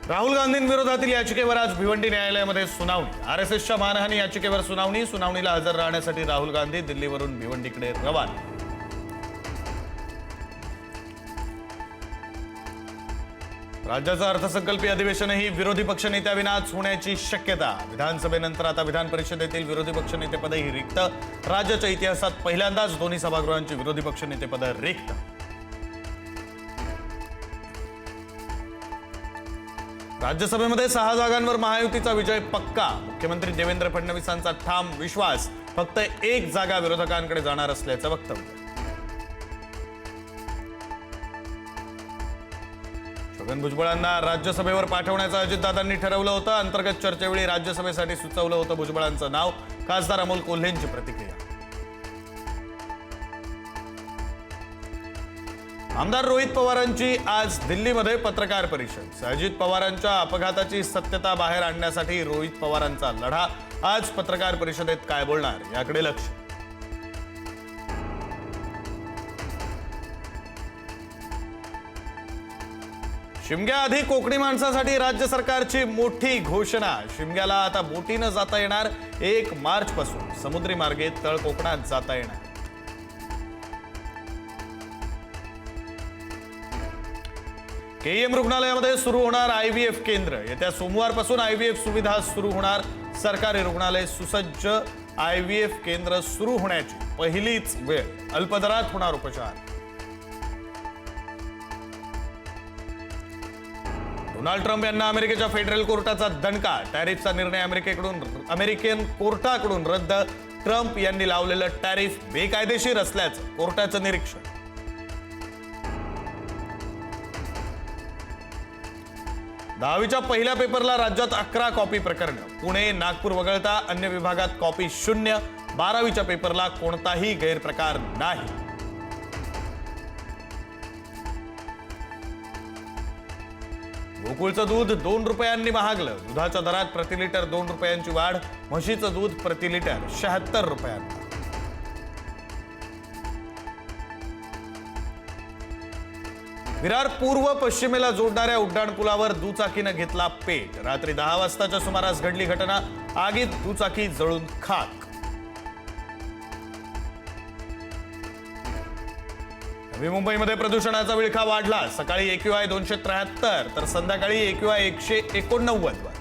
राहुल गांधींविरोधातील याचिकेवर आज भिवंडी न्यायालयामध्ये सुनावणी। आरएसएसच्या मानहानी याचिकेवर सुनावणीला हजर राहण्यासाठी राहुल गांधी दिल्लीवरून भिवंडीकडे रवाना। राज्याचं अर्थसंकल्पीय अधिवेशनही विरोधी पक्षनेत्याविनाच होण्याची शक्यता। विधानसभेनंतर आता विधान परिषदेतील विरोधी पक्षनेतेपदही रिक्त। राज्याच्या इतिहासात पहिल्यांदाच दोन्ही सभागृहांची विरोधी पक्षनेतेपद रिक्त। राज्यसभेमध्ये 6 जागांवर महायुतीचा विजय पक्का। मुख्यमंत्री देवेंद्र फडणवीसांचा ठाम विश्वास, फक्त 1 जागा विरोधकांकडे जाणार असल्याचं वक्तव्य। छगन भुजबळांना राज्यसभेवर पाठवण्याचं अजितदादांनी ठरवलं होतं। अंतर्गत चर्चेवेळी राज्यसभेसाठी सुचवलं होतं भुजबळांचं नाव। खासदार अमोल कोल्हेंची प्रतिक्रिया। आमदार रोहित पवारांची आज दिल्लीमध्ये पत्रकार परिषद। अजित पवारांच्या अपघाताची सत्यता बाहेर आणण्यासाठी रोहित पवारांचा लढा। आज पत्रकार परिषदेत काय बोलणार याकडे लक्ष। शिमग्याआधी कोकणी माणसासाठी राज्य सरकारची मोठी घोषणा। शिमग्याला आता बोटीनं जाता येणार। 1 मार्च पासून समुद्री मार्गे तळ कोकणात जाता येणार। केईएम रुग्णालयामध्ये सुरू होणार आयव्हीएफ केंद्र। येत्या सोमवारपासून आयव्हीएफ सुविधा सुरू होणार। सरकारी रुग्णालय सुसज्ज। आयव्हीएफ केंद्र सुरू होण्याची पहिलीच वेळ। अल्पदरात होणार उपचार। डोनाल्ड ट्रम्प यांना अमेरिकेच्या फेडरल कोर्टाचा दणका। टॅरिफचा निर्णय अमेरिकन कोर्टाकडून रद्द। ट्रम्प यांनी लावलेलं टॅरिफ बेकायदेशीर असल्याचं कोर्टाचं निरीक्षण। 10वीच्या पहिल्या पेपरला राज्यात 11 कॉपी प्रकरण। पुणे, नागपूर वगळता अन्य विभागात कॉपी 0। 12वीच्या पेपरला कोणताही गैरप्रकार नाही। गोकुळचं दूध 2 रुपयांनी महागलं। दुधाच्या दरात प्रति लिटर 2 रुपयांची वाढ। म्हशीचं दूध प्रति लिटर 76 रुपयांना। विरार पूर्व पश्चिमेला जोडणाऱ्या उड्डाणपुलावर दुचाकीनं घेतला पेट। रात्री 10 वाजताच्या सुमारास घडली घटना। आगीत दुचाकी जळून खाक। नवी मुंबईमध्ये प्रदूषणाचा विळखा वाढला। सकाळी AQI 273 तर संध्याकाळी AQI 189 वर।